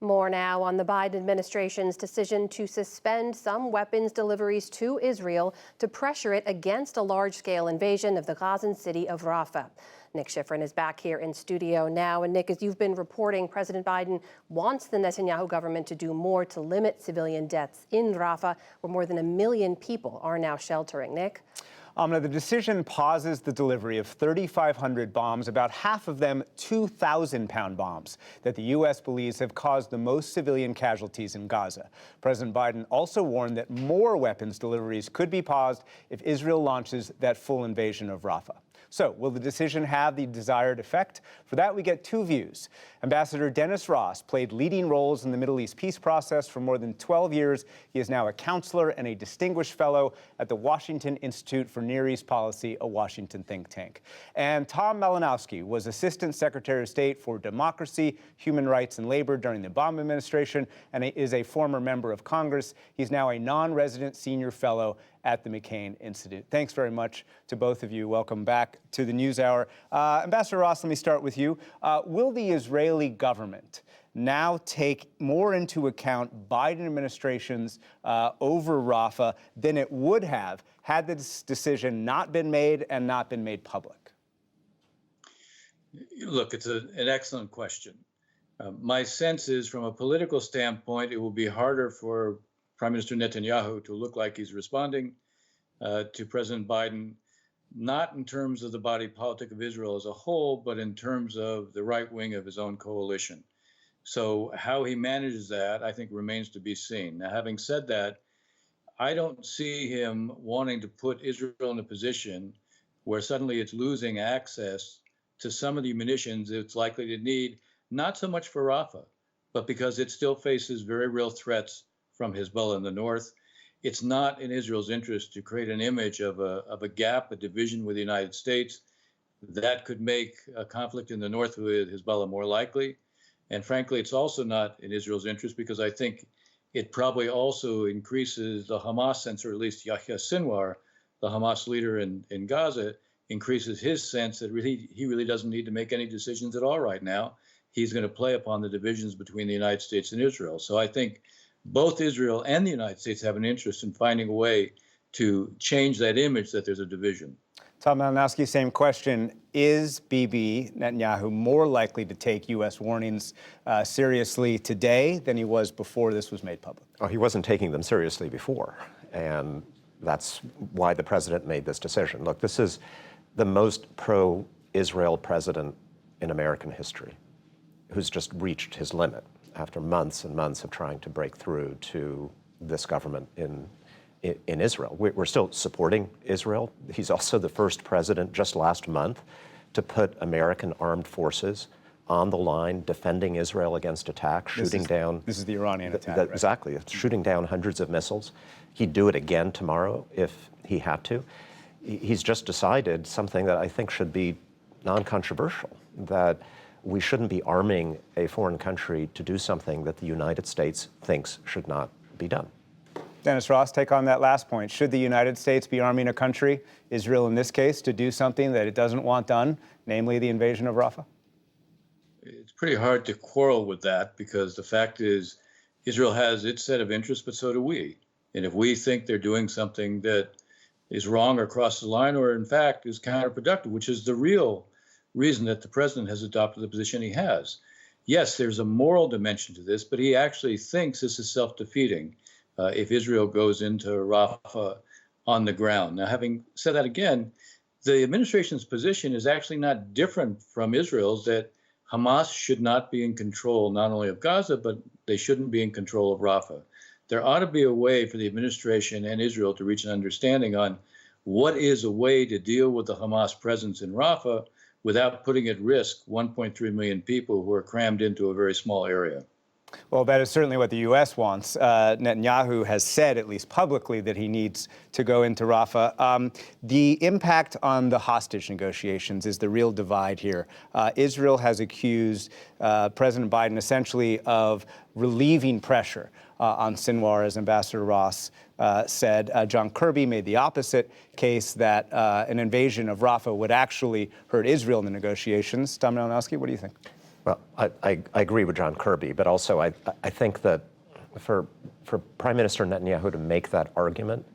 More now on the Biden administration's decision to suspend some weapons deliveries to Israel to pressure it against a large-scale invasion of the Gazan city of Rafah. Nick Schifrin is back here in studio now. And Nick, as you've been reporting, President Biden wants the Netanyahu government to do more to limit civilian deaths in Rafah, where more than 1 million people are now sheltering. Nick? Amna, the decision pauses the delivery of 3,500 bombs, about half of them 2,000-pound bombs, that the U.S. believes have caused the most civilian casualties in Gaza. President Biden also warned that more weapons deliveries could be paused if Israel launches that full invasion of Rafah. So, will the decision have the desired effect? For that, we get two views. Ambassador Dennis Ross played leading roles in the Middle East peace process for more than 12 years. He is now a counselor and a distinguished fellow at the Washington Institute for Near East Policy, a Washington think tank. And Tom Malinowski was Assistant Secretary of State for Democracy, Human Rights, and Labor during the Obama administration and is a former member of Congress. He's now a non-resident senior fellow at the McCain Institute. Thanks very much to both of you. Welcome back to the NewsHour. Ambassador Ross, let me start with you. Will the Israeli government now take more into account Biden administration's over Rafah than it would have had this decision not been made and not been made public? Look, it's an excellent question. My sense is, from a political standpoint, it will be harder for Prime Minister Netanyahu to look like he's responding to President Biden, not in terms of the body politic of Israel as a whole, but in terms of the right wing of his own coalition. So how he manages that, I think, remains to be seen. Now, having said that, I don't see him wanting to put Israel in a position where suddenly it's losing access to some of the munitions it's likely to need, not so much for Rafah, but because it still faces very real threats from Hezbollah in the north. It's not in Israel's interest to create an image of a gap, a division with the United States. That could make a conflict in the north with Hezbollah more likely. And frankly, it's also not in Israel's interest because I think it probably also increases the Hamas sense, or at least Yahya Sinwar, the Hamas leader in Gaza, increases his sense that he really doesn't need to make any decisions at all right now. He's going to play upon the divisions between the United States and Israel. So I think both Israel and the United States have an interest in finding a way to change that image that there's a division. Tom Malinowski, same question. Is Bibi Netanyahu more likely to take U.S. warnings seriously today than he was before this was made public? Oh, he wasn't taking them seriously before, and that's why the president made this decision. Look, this is the most pro-Israel president in American history who's just reached his limit after months and months of trying to break through to this government in Israel. We're still supporting Israel. He's also the first president just last month to put American armed forces on the line defending Israel against attack, shooting down... This is the Iranian attack, right? Exactly. Shooting down hundreds of missiles. He'd do it again tomorrow if he had to. He's just decided something that I think should be non-controversial, that we shouldn't be arming a foreign country to do something that the United States thinks should not be done. Dennis Ross, take on that last point. Should the United States be arming a country, Israel in this case, to do something that it doesn't want done, namely the invasion of Rafah? It's pretty hard to quarrel with that because the fact is Israel has its set of interests, but so do we. And if we think they're doing something that is wrong or crosses the line or in fact is counterproductive, which is the real reason that the president has adopted the position he has. Yes, there's a moral dimension to this, but he actually thinks this is self-defeating if Israel goes into Rafah on the ground. Now, having said that again, the administration's position is actually not different from Israel's, that Hamas should not be in control not only of Gaza, but they shouldn't be in control of Rafah. There ought to be a way for the administration and Israel to reach an understanding on what is a way to deal with the Hamas presence in Rafah without putting at risk 1.3 million people who are crammed into a very small area. Well, that is certainly what the U.S. wants. Netanyahu has said, at least publicly, that he needs to go into Rafah. The impact on the hostage negotiations is the real divide here. Israel has accused President Biden essentially of relieving pressure on Sinwar, as Ambassador Ross said. John Kirby made the opposite case, that an invasion of Rafah would actually hurt Israel in the negotiations. Tom Malinowski, what do you think? Well, I agree with John Kirby, but also I think that for Prime Minister Netanyahu to make that argument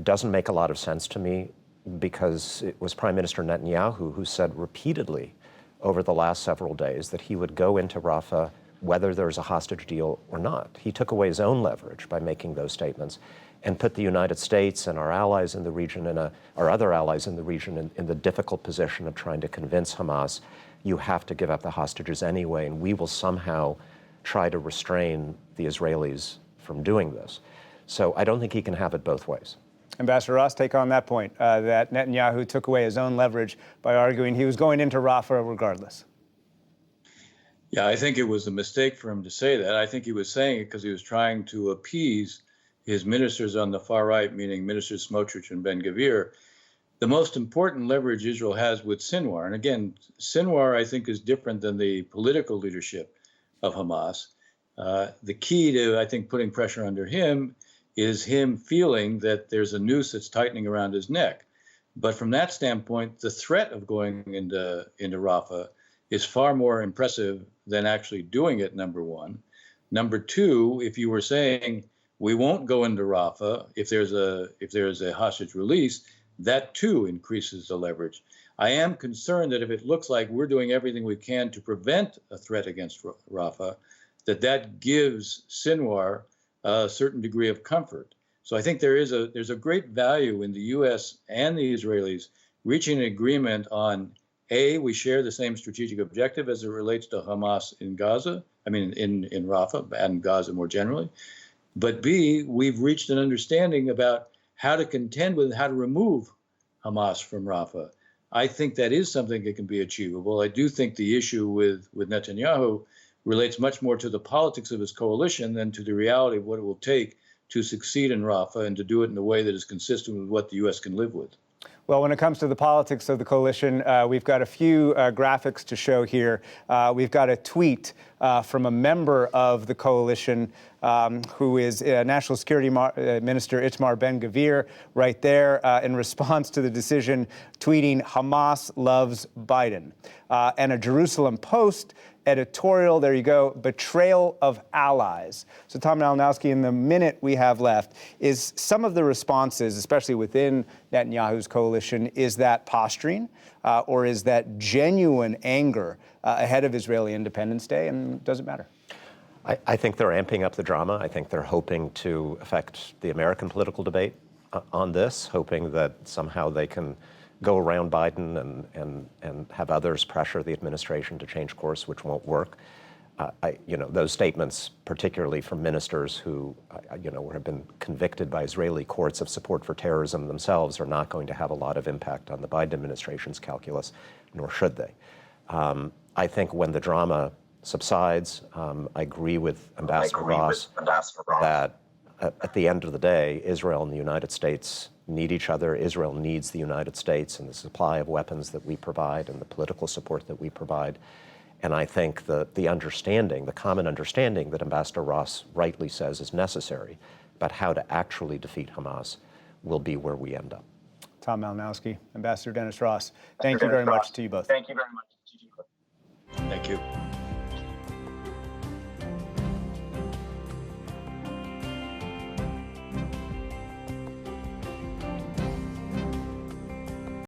doesn't make a lot of sense to me, because it was Prime Minister Netanyahu who said repeatedly over the last several days that he would go into Rafah whether there's a hostage deal or not. He took away his own leverage by making those statements and put the United States and our allies in the region and our other allies in the region in the difficult position of trying to convince Hamas, you have to give up the hostages anyway, and we will somehow try to restrain the Israelis from doing this. So I don't think he can have it both ways. Ambassador Ross, take on that point, that Netanyahu took away his own leverage by arguing he was going into Rafah regardless. Yeah, I think it was a mistake for him to say that. I think he was saying it because he was trying to appease his ministers on the far right, meaning Ministers Smotrich and Ben-Gvir. The most important leverage Israel has with Sinwar, and again, Sinwar, I think, is different than the political leadership of Hamas. The key to, I think, putting pressure under him is him feeling that there's a noose that's tightening around his neck. But from that standpoint, the threat of going into Rafah is far more impressive than actually doing it, number one. Number two, if you were saying we won't go into Rafah if there's a hostage release, that too increases the leverage. I am concerned that if it looks like we're doing everything we can to prevent a threat against Rafah, that gives Sinwar a certain degree of comfort. So I think there's a great value in the U.S. and the Israelis reaching an agreement on A, we share the same strategic objective as it relates to Hamas in Gaza, in Rafah and Gaza more generally. But B, we've reached an understanding about how to contend with, how to remove Hamas from Rafah. I think that is something that can be achievable. I do think the issue with Netanyahu relates much more to the politics of his coalition than to the reality of what it will take to succeed in Rafah and to do it in a way that is consistent with what the U.S. can live with. Well, when it comes to the politics of the coalition, we've got a few graphics to show here. We've got a tweet from a member of the coalition who is National Security Minister Itamar Ben-Gvir right there in response to the decision, tweeting, "Hamas loves Biden." And a Jerusalem Post editorial, there you go, "Betrayal of allies." So Tom Malinowski, in the minute we have left, is some of the responses, especially within Netanyahu's coalition, is that posturing or is that genuine anger ahead of Israeli Independence Day, and does it matter? I think they're amping up the drama. I think they're hoping to affect the American political debate on this, hoping that somehow they can go around Biden and have others pressure the administration to change course, which won't work. Those statements, particularly from ministers who, have been convicted by Israeli courts of support for terrorism themselves, are not going to have a lot of impact on the Biden administration's calculus, nor should they. I think when the drama subsides, I agree with Ambassador Ross that at the end of the day, Israel and the United States need each other. Israel needs the United States and the supply of weapons that we provide and the political support that we provide. And I think the common understanding that Ambassador Ross rightly says is necessary about how to actually defeat Hamas will be where we end up. Tom Malinowski, Ambassador Dennis Ross, thank you very much to you both. Thank you very much. Thank you.